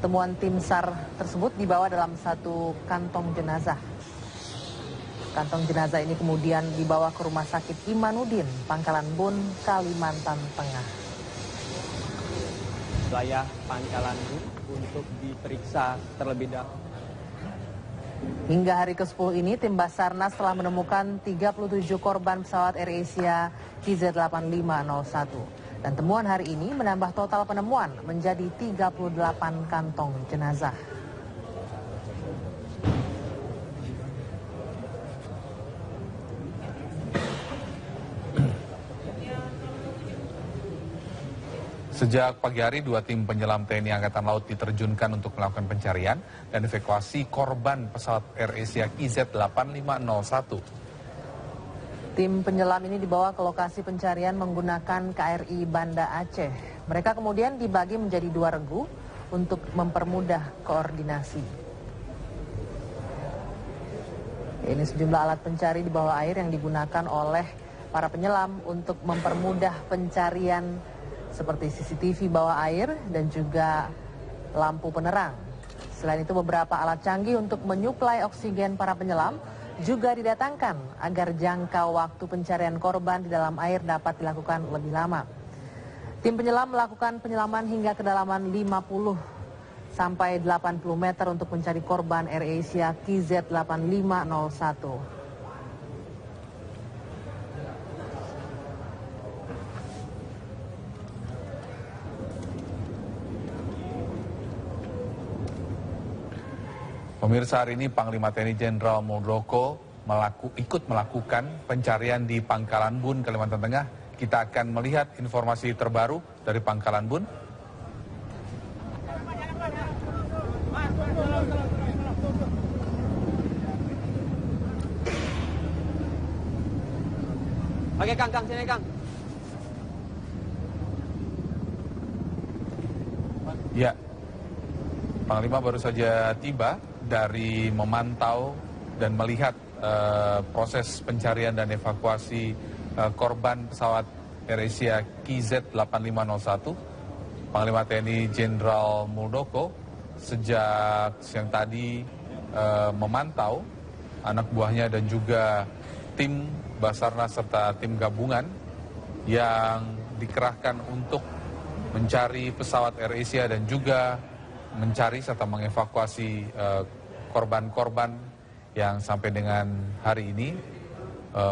Temuan tim SAR tersebut dibawa dalam satu kantong jenazah. Kantong jenazah ini kemudian dibawa ke Rumah Sakit Imanuddin, Pangkalan Bun, Kalimantan Tengah. Wilayah Pangkalan Bun untuk diperiksa terlebih dahulu. Hingga hari ke-10 ini, tim Basarnas telah menemukan 37 korban pesawat AirAsia KZ8501. Dan temuan hari ini menambah total penemuan menjadi 38 kantong jenazah. Sejak pagi hari, 2 tim penyelam TNI Angkatan Laut diterjunkan untuk melakukan pencarian dan evakuasi korban pesawat AirAsia KZ8501. Tim penyelam ini dibawa ke lokasi pencarian menggunakan KRI Banda Aceh. Mereka kemudian dibagi menjadi 2 regu untuk mempermudah koordinasi. Ini sejumlah alat pencari di bawah air yang digunakan oleh para penyelam untuk mempermudah pencarian seperti CCTV bawah air dan juga lampu penerang. Selain itu, beberapa alat canggih untuk menyuplai oksigen para penyelam juga didatangkan agar jangka waktu pencarian korban di dalam air dapat dilakukan lebih lama. Tim penyelam melakukan penyelaman hingga kedalaman 50 sampai 80 meter untuk mencari korban AirAsia KZ8501. Pemirsa, hari ini Panglima TNI Jenderal Muldoko ikut melakukan pencarian di Pangkalan Bun, Kalimantan Tengah. Kita akan melihat informasi terbaru dari Pangkalan Bun. Oke Kang, sini Kang. Ya, Panglima baru saja tiba dari memantau dan melihat proses pencarian dan evakuasi korban pesawat AirAsia KZ8501. Panglima TNI Jenderal Muldoko sejak siang tadi memantau anak buahnya dan juga tim Basarnas serta tim gabungan yang dikerahkan untuk mencari pesawat AirAsia dan juga mencari serta mengevakuasi korban-korban yang sampai dengan hari ini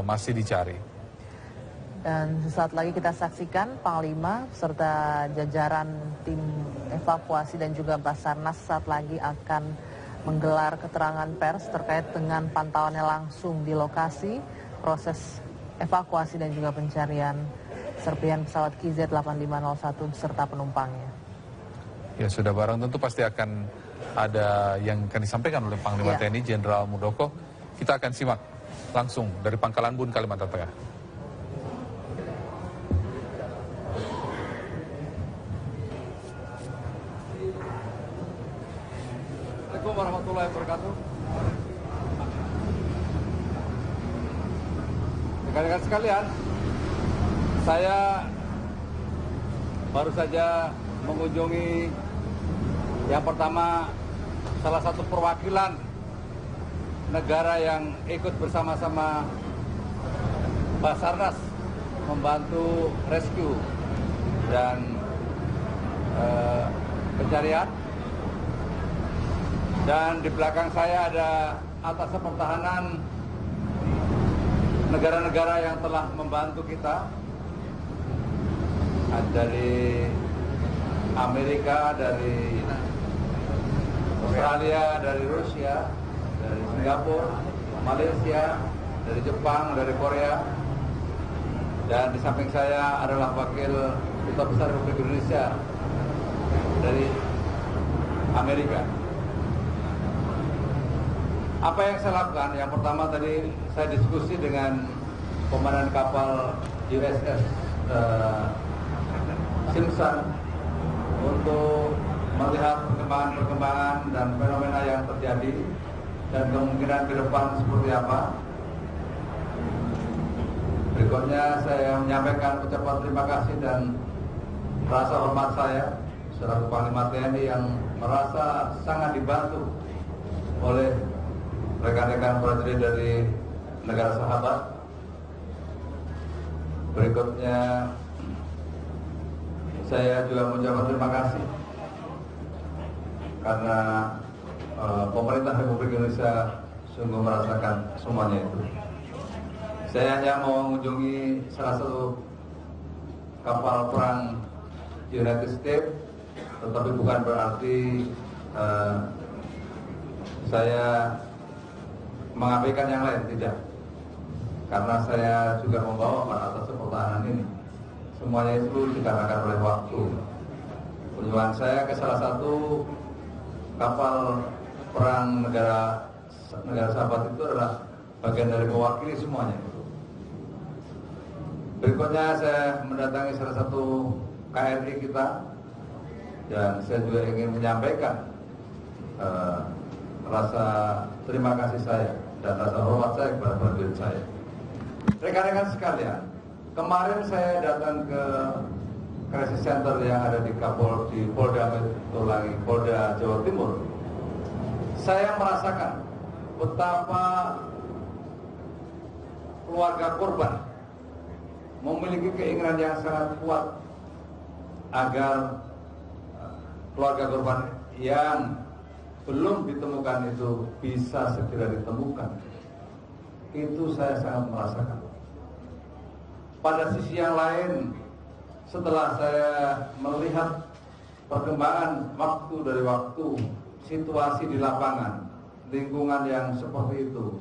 masih dicari. Dan sesaat lagi kita saksikan Panglima serta jajaran tim evakuasi dan juga Basarnas saat lagi akan menggelar keterangan pers terkait dengan pantauannya langsung di lokasi proses evakuasi dan juga pencarian serpihan pesawat KZ8501 serta penumpangnya. Ya, sudah barang tentu pasti akan ada yang akan disampaikan oleh Panglima TNI Jenderal Muldoko. Kita akan simak langsung dari Pangkalan Bun, Kalimantan Tengah. Assalamualaikum warahmatullahi wabarakatuh. Rekan-rekan sekalian, saya baru saja mengunjungi yang pertama salah satu perwakilan negara yang ikut bersama-sama Basarnas membantu rescue dan pencarian. Dan di belakang saya ada atas pertahanan negara-negara yang telah membantu kita. Dari Amerika, dari Australia, dari Rusia, dari Singapura, Malaysia, dari Jepang, dari Korea. Dan di samping saya adalah Wakil Duta Besar Republik Indonesia dari Amerika. Apa yang saya lakukan? Yang pertama tadi saya diskusi dengan komandan kapal USS Simpson untuk melihat perkembangan dan fenomena yang terjadi dan kemungkinan ke depan seperti apa. Berikutnya saya menyampaikan ucapan terima kasih dan rasa hormat saya selaku Panglima TNI yang merasa sangat dibantu oleh rekan-rekan prajurit dari negara sahabat. Berikutnya saya juga mengucapkan terima kasih karena pemerintah Republik Indonesia sungguh merasakan semuanya itu. Saya hanya mau mengunjungi salah satu kapal perang United States, tetapi bukan berarti saya mengabaikan yang lain, tidak. Karena saya juga membawa para atas pertahanan ini. Semuanya itu dikarenakan oleh waktu. Kunjungan saya ke salah satu kapal perang negara sahabat itu adalah bagian dari mewakili semuanya itu. Berikutnya saya mendatangi salah satu KRI kita dan saya juga ingin menyampaikan rasa terima kasih saya dan rasa hormat saya kepada prajurit saya. Rekan-rekan sekalian, kemarin saya datang ke crisis center yang ada di Polda Metro Langi, Polda Jawa Timur. Saya merasakan betapa keluarga korban memiliki keinginan yang sangat kuat agar keluarga korban yang belum ditemukan itu bisa segera ditemukan. Itu saya sangat merasakan. Pada sisi yang lain, setelah saya melihat perkembangan waktu dari waktu, situasi di lapangan, lingkungan yang seperti itu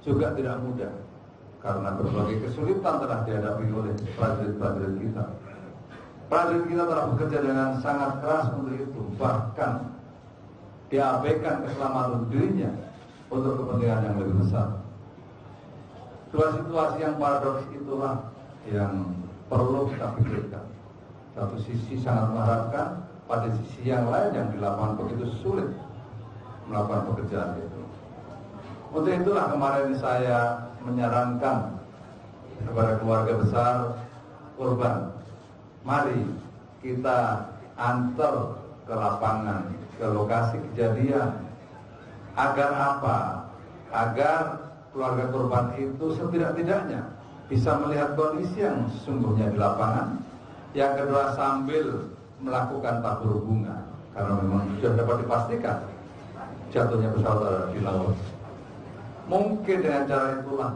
juga tidak mudah karena berbagai kesulitan telah dihadapi oleh prajurit-prajurit kita. Prajurit kita telah bekerja dengan sangat keras untuk itu, bahkan diabaikan keselamatan dirinya untuk kepentingan yang lebih besar. Dua situasi yang paradoks itulah yang perlu kita pikirkan. Satu sisi sangat mengharapkan, pada sisi yang lain yang di lapangan begitu sulit melakukan pekerjaan itu. Untuk itulah kemarin saya menyarankan kepada keluarga besar korban, mari kita antar ke lapangan, ke lokasi kejadian. Agar apa? Agar keluarga korban itu setidak-tidaknya bisa melihat kondisi yang sesungguhnya di lapangan. Yang kedua, sambil melakukan tabur bunga, karena memang sudah dapat dipastikan jatuhnya pesawat ada di laut. Mungkin dengan cara itulah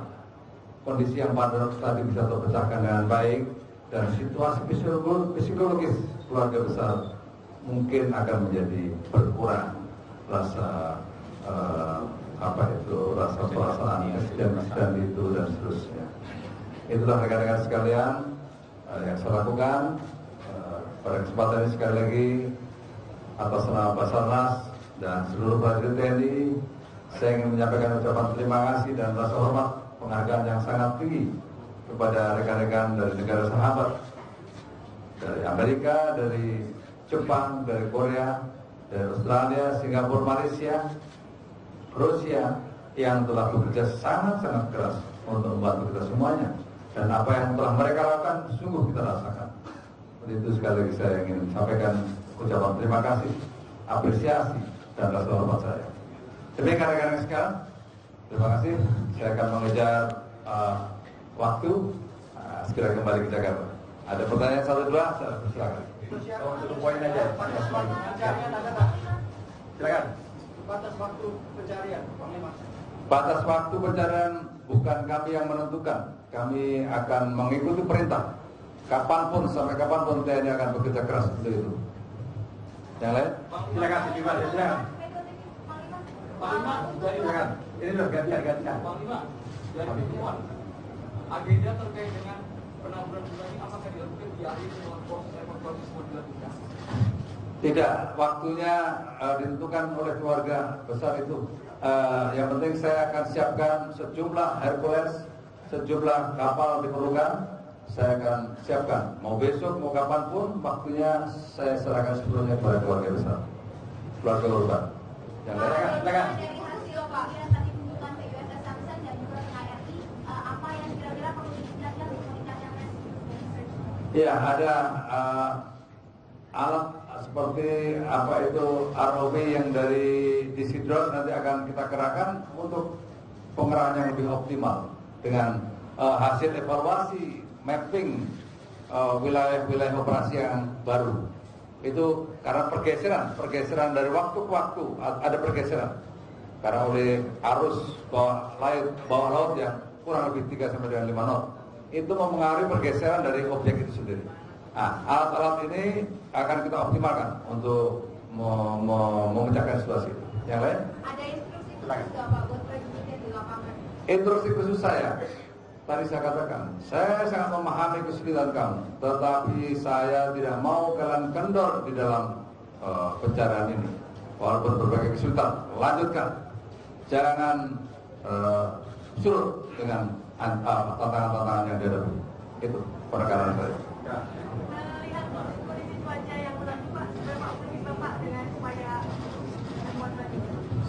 kondisi yang paradoks tadi bisa terpecahkan dengan baik dan situasi psikologis keluarga besar mungkin akan menjadi berkurang rasa rasa perasaan dan itu dan seterusnya. Itulah rekan-rekan sekalian yang saya lakukan pada kesempatan ini. Sekali lagi atas nama Basarnas dan seluruh prajurit TNI, saya ingin menyampaikan ucapan terima kasih dan rasa hormat penghargaan yang sangat tinggi kepada rekan-rekan dari negara sahabat, dari Amerika, dari Jepang, dari Korea, dari Australia, Singapura, Malaysia, Rusia, yang telah bekerja sangat-sangat keras untuk membantu kita semuanya. Dan apa yang telah mereka lakukan sungguh kita rasakan. Untuk itu sekali lagi saya ingin sampaikan ucapan terima kasih, apresiasi, dan rasa hormat saya. Demikian rekan-rekan sekalian, terima kasih. Saya akan mengejar waktu, segera kembali ke Jakarta. Ada pertanyaan satu dua, silakan. Untuk poin aja. Silakan. Batas waktu pencarian, Panglima. Batas waktu pencarian bukan kami yang menentukan. Kami akan mengikuti perintah. Kapanpun, sampai kapanpun TNI akan bekerja keras untuk itu. Yang lain? Silakan, silakan. Panglima, Silakan. Ini loh, gantian. Panglima, dari pertemuan agenda terkait dengan penamburan bulan ini apakah dilakukan di akhir dengan proses evakuasi semua dilakukan? Tidak, waktunya ditentukan oleh keluarga besar itu. Yang penting saya akan siapkan sejumlah Hercules, sejumlah kapal diperlukan. Saya akan siapkan. Mau besok, mau kapanpun, waktunya saya serahkan sebelumnya kepada keluarga besar, keluarga korban. Yang lain, silakan. Dari hasil Pak yang tadi kunjungan ke USS Samson dan juga KRI, apa yang kira-kira perlu ditingkatkan untuk meningkatkan resiko? Ya, ada alat seperti apa itu ROV yang dari Disidrot nanti akan kita kerahkan untuk pengerahan yang lebih optimal dengan hasil evaluasi mapping wilayah-wilayah operasi yang baru. Itu karena pergeseran dari waktu ke waktu ada pergeseran karena oleh arus bawah laut yang kurang lebih 3 sampai dengan 5 knot itu mempengaruhi pergeseran dari objek itu sendiri. Nah, alat-alat ini akan kita optimalkan untuk memecahkan situasi itu. Yang lain? Ada instruksi khusus nggak Pak buat prajurit di lapangan? Instruksi khusus saya, tadi saya katakan, saya sangat memahami kesulitan kamu, tetapi saya tidak mau kalian kendor di dalam pencarian ini. Walaupun berbagai kesulitan, lanjutkan. Jangan surut dengan tantangan-tantangan yang dihadapi. Itu penekanan saya. Melihat kondisi cuaca yang berlaku Pak, seberapa optimis Bapak dengan upaya membuat lagi?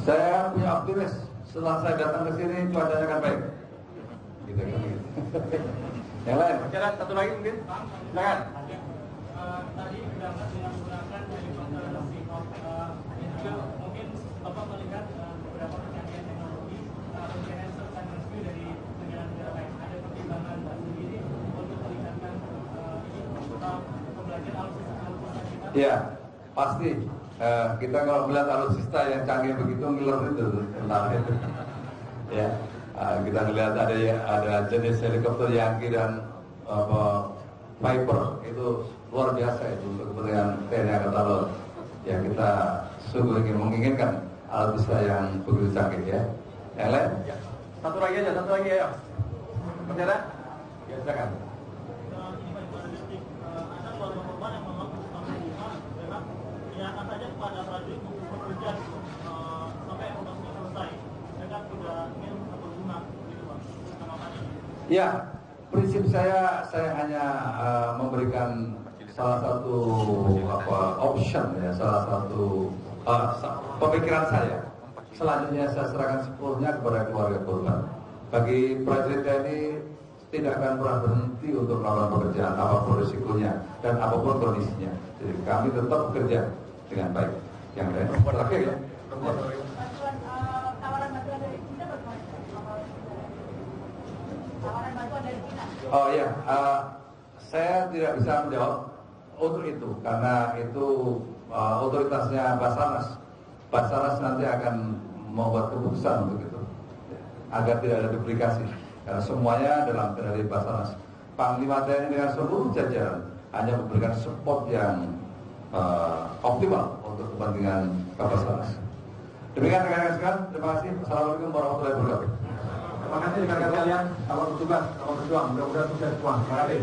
Saya punya optimis setelah saya datang ke sini cuacanya akan baik. Gitu kan. Yang lain? Jalan satu lagi mungkin. Silakan. Tadi berangkat dengan menggunakan helikopter Sinop. Juga mungkin Bapak melihat beberapa pencarian teknologi pencarian search and rescue dari negara-negara lain. Ada pertimbangan Pak sendiri untuk meningkatkan pembelajaran alutsista kita? Ya, pasti. Kita kalau melihat alutsista yang canggih begitu ngiler itu, ya. Kita melihat ada jenis helikopter Yankee dan Viper itu luar biasa itu untuk kepentingan TNI Angkatan Laut. Ya kita sungguh ingin menginginkan alutsista yang begitu canggih ya. Yang lain? Ya. Satu lagi ya. Penjara? Ya silakan. Ada keluarga korban yang mengaku memang menyerahkan saja kepada prajurit untuk bekerja sampai operasinya selesai. Mereka tidak ingin berguna gitu Pak. Tanggapannya. Ya, prinsip saya hanya memberikan salah satu option ya, salah satu pemikiran saya. Selanjutnya saya serahkan sepenuhnya kepada keluarga korban. Bagi prajurit TNI tidak akan pernah berhenti untuk melakukan pekerjaan apapun risikonya dan apapun kondisinya. Jadi kami tetap bekerja dengan baik. Yang lain terakhir ya. Tawaran bantuan dari China bagaimana? Tawaran bantuan dari China? Oh ya, saya tidak bisa menjawab untuk itu karena itu otoritasnya Basarnas. Basarnas nanti akan membuat keputusan untuk itu agar tidak ada duplikasi karena semuanya dalam kendali Basarnas. Panglima TNI dengan seluruh jajaran hanya memberikan support yang optimal untuk kepentingan Basarnas. Demikian rekan-rekan sekalian, terima kasih. Assalamualaikum warahmatullahi wabarakatuh. Terima kasih rekan-rekan sekalian. Selamat bertugas, selamat berjuang. Mudah-mudahan sukses semua. Terima kasih.